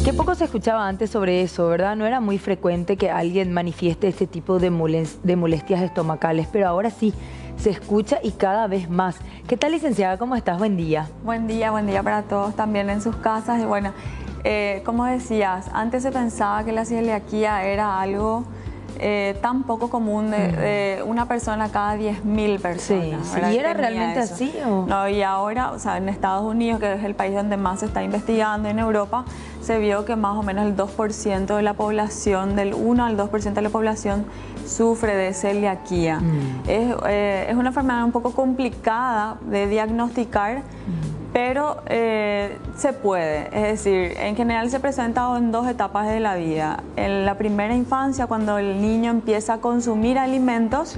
Qué poco se escuchaba antes sobre eso, ¿verdad? No era muy frecuente que alguien manifieste este tipo de molestias estomacales, pero ahora sí, se escucha y cada vez más. ¿Qué tal, licenciada? ¿Cómo estás? Buen día. Buen día para todos también en sus casas. Y bueno, como decías, antes se pensaba que la celiaquía era algo tan poco común de una persona cada 10.000 personas. Sí, ¿y era realmente eso. así? ¿O? No, y ahora, o sea, en Estados Unidos, que es el país donde más se está investigando, en Europa, se vio que más o menos el 2% de la población, del 1 al 2% de la población, sufre de celiaquía. Es una enfermedad un poco complicada de diagnosticar, pero se puede. Es decir, en general se presenta en dos etapas de la vida. En la primera infancia, cuando el niño empieza a consumir alimentos,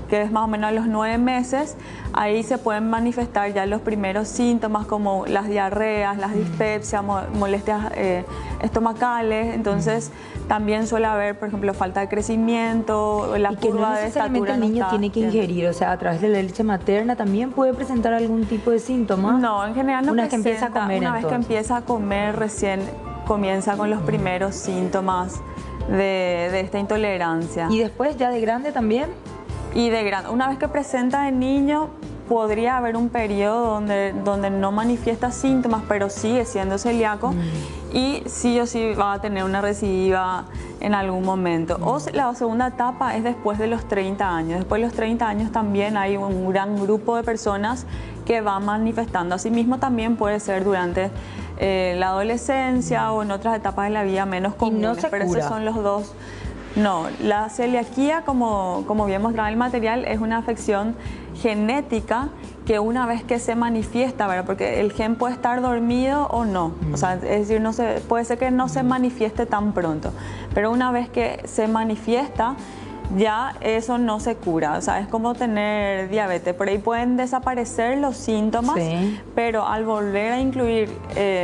que es más o menos a los 9 meses, ahí se pueden manifestar ya los primeros síntomas como las diarreas, las dispepsias, molestias estomacales. Entonces también suele haber, por ejemplo, falta de crecimiento, la curva de estatura. El niño tiene que ingerir, o sea, a través de la leche materna también puede presentar algún tipo de síntoma. No, en general no una presenta. Vez que empieza a comer, una vez que empieza a comer, recién comienza con los primeros síntomas de esta intolerancia. ¿Y después ya de grande también? Y de grande. Una vez que presenta el niño, podría haber un periodo donde no manifiesta síntomas, pero sigue siendo celíaco y sí o sí va a tener una recidiva en algún momento. O la segunda etapa es después de los 30 años. Después de los 30 años también hay un gran grupo de personas que van manifestando. Asimismo también puede ser durante la adolescencia o en otras etapas de la vida menos comunes. ¿Y no se pero cura? esos son los dos. No, la celiaquía, como bien mostraba el material, es una afección genética que una vez que se manifiesta, ¿verdad? Porque el gen puede estar dormido o no, o sea, es decir, puede ser que no se manifieste tan pronto, pero una vez que se manifiesta, ya eso no se cura. O sea, es como tener diabetes. Por ahí pueden desaparecer los síntomas, pero al volver a incluir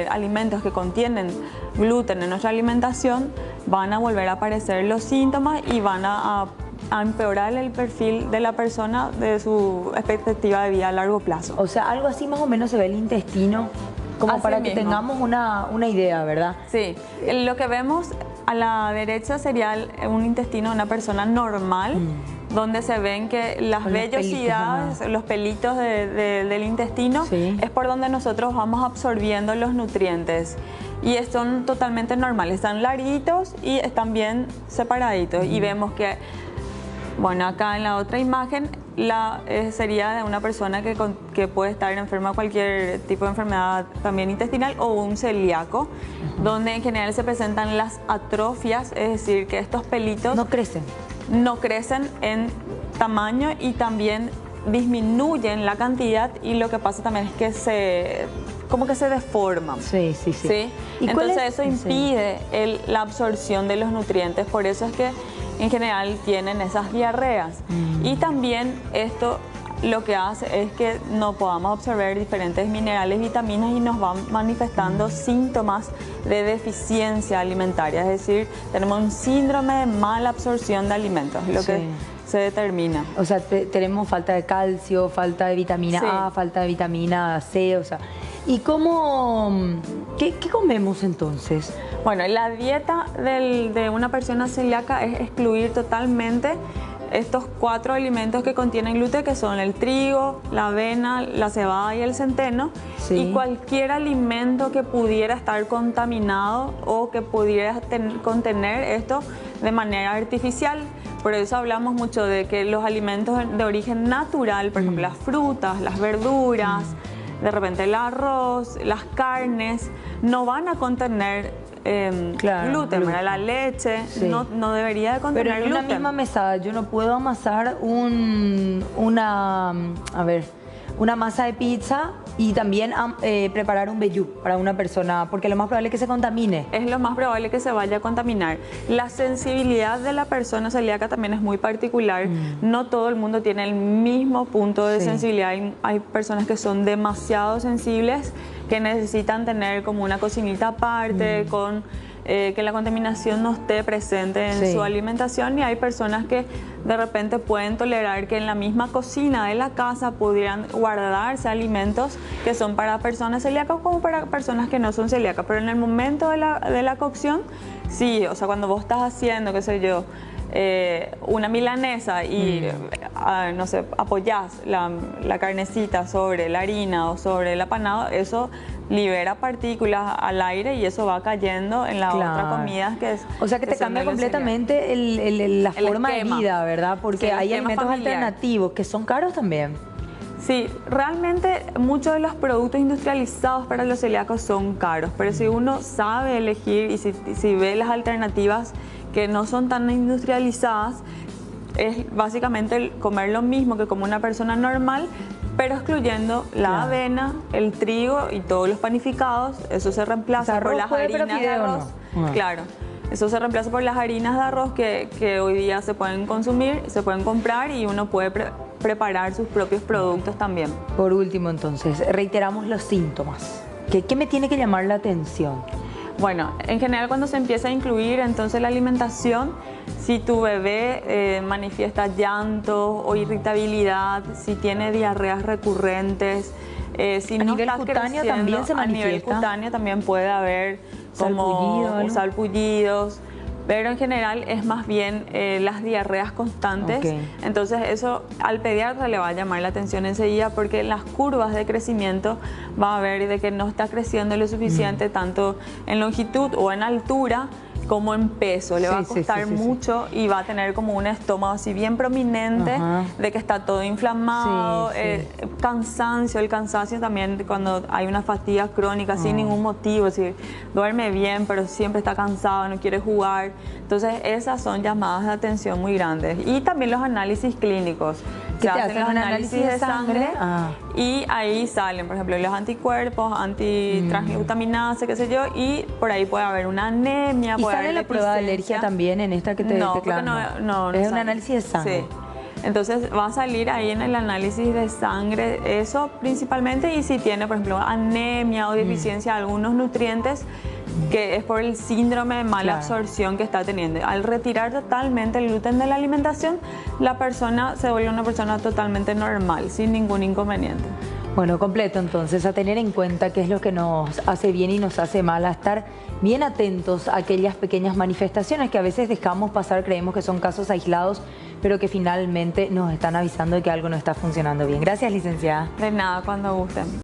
alimentos que contienen gluten en nuestra alimentación, van a volver a aparecer los síntomas y van a empeorar el perfil de la persona de su expectativa de vida a largo plazo. O sea, algo así más o menos se ve el intestino, como así para mismo. Que tengamos una idea, ¿verdad? Sí, lo que vemos a la derecha sería un intestino de una persona normal, donde se ven que las vellosidades, los pelitos del intestino, es por donde nosotros vamos absorbiendo los nutrientes. Y son totalmente normales, están larguitos y están bien separaditos. Y vemos que, bueno, acá en la otra imagen sería de una persona que puede estar enferma de cualquier tipo de enfermedad también intestinal o un celíaco, donde en general se presentan las atrofias, es decir, que estos pelitos no crecen en tamaño y también disminuyen la cantidad, y lo que pasa también es que se deforman. Sí. Entonces eso impide la absorción de los nutrientes, por eso es que en general tienen esas diarreas. Y también esto lo que hace es que no podamos absorber diferentes minerales, vitaminas, y nos van manifestando síntomas de deficiencia alimentaria, es decir, tenemos un síndrome de mala absorción de alimentos, lo que se determina. O sea, tenemos falta de calcio, falta de vitamina A, falta de vitamina C, o sea. ¿Y qué comemos entonces? Bueno, la dieta de una persona celíaca es excluir totalmente estos 4 alimentos que contienen gluten, que son el trigo, la avena, la cebada y el centeno, y cualquier alimento que pudiera estar contaminado o que pudiera contener esto de manera artificial. Por eso hablamos mucho de que los alimentos de origen natural, por ejemplo las frutas, las verduras, de repente el arroz, las carnes, no van a contener gluten, ¿verdad? La leche no debería de contener gluten. Pero en una misma mesada yo no puedo amasar una masa de pizza y también preparar un vellú para una persona, porque lo más probable es que se contamine. Es lo más probable que se vaya a contaminar. La sensibilidad de la persona celíaca también es muy particular. No todo el mundo tiene el mismo punto de sensibilidad. Hay personas que son demasiado sensibles, que necesitan tener como una cocinita aparte, con que la contaminación no esté presente en su alimentación, y hay personas que de repente pueden tolerar que en la misma cocina de la casa pudieran guardarse alimentos que son para personas celíacas como para personas que no son celíacas, pero en el momento de la cocción, sí, o sea, cuando vos estás haciendo, qué sé yo, una milanesa y, no sé, apoyás la carnecita sobre la harina o sobre el apanado, eso libera partículas al aire y eso va cayendo en la otra comida que es... O sea que te cambia completamente la forma de vida, ¿verdad? Porque hay alimentos alternativos que son caros también. Sí, realmente muchos de los productos industrializados para los celíacos son caros, pero si uno sabe elegir y si ve las alternativas que no son tan industrializadas, es básicamente comer lo mismo que como una persona normal, pero excluyendo la avena, el trigo y todos los panificados. Eso se reemplaza por las harinas de arroz. Claro, eso se reemplaza por las harinas de arroz que hoy día se pueden consumir, se pueden comprar y uno puede preparar sus propios productos también. Por último, entonces, reiteramos los síntomas. ¿Qué me tiene que llamar la atención? Bueno, en general cuando se empieza a incluir entonces la alimentación, si tu bebé manifiesta llanto o irritabilidad, si tiene diarreas recurrentes, si no está creciendo, también se manifiesta. A nivel cutáneo también puede haber como salpullidos, pero en general es más bien las diarreas constantes. Entonces eso al pediatra le va a llamar la atención enseguida, porque en las curvas de crecimiento va a ver de que no está creciendo lo suficiente tanto en longitud o en altura como en peso. Le va a costar mucho y va a tener como un estómago así bien prominente, de que está todo inflamado, cansancio. El cansancio también cuando hay una fatiga crónica sin ningún motivo, es decir, duerme bien pero siempre está cansado, no quiere jugar. Entonces esas son llamadas de atención muy grandes. Y también los análisis clínicos. Se hacen los análisis de sangre y ahí salen, por ejemplo, los anticuerpos, antitransglutaminasa, qué sé yo, y por ahí puede haber una anemia. ¿Y sale la prueba de alergia también en esta que te no, es un análisis de sangre? Sí. Entonces va a salir ahí en el análisis de sangre eso principalmente, y si tiene, por ejemplo, anemia o deficiencia de algunos nutrientes, que es por el síndrome de mala absorción que está teniendo. Al retirar totalmente el gluten de la alimentación, la persona se vuelve una persona totalmente normal, sin ningún inconveniente. Bueno, completo entonces, a tener en cuenta qué es lo que nos hace bien y nos hace mal, a estar bien atentos a aquellas pequeñas manifestaciones que a veces dejamos pasar, creemos que son casos aislados, pero que finalmente nos están avisando de que algo no está funcionando bien. Gracias, licenciada. De nada, cuando gusten.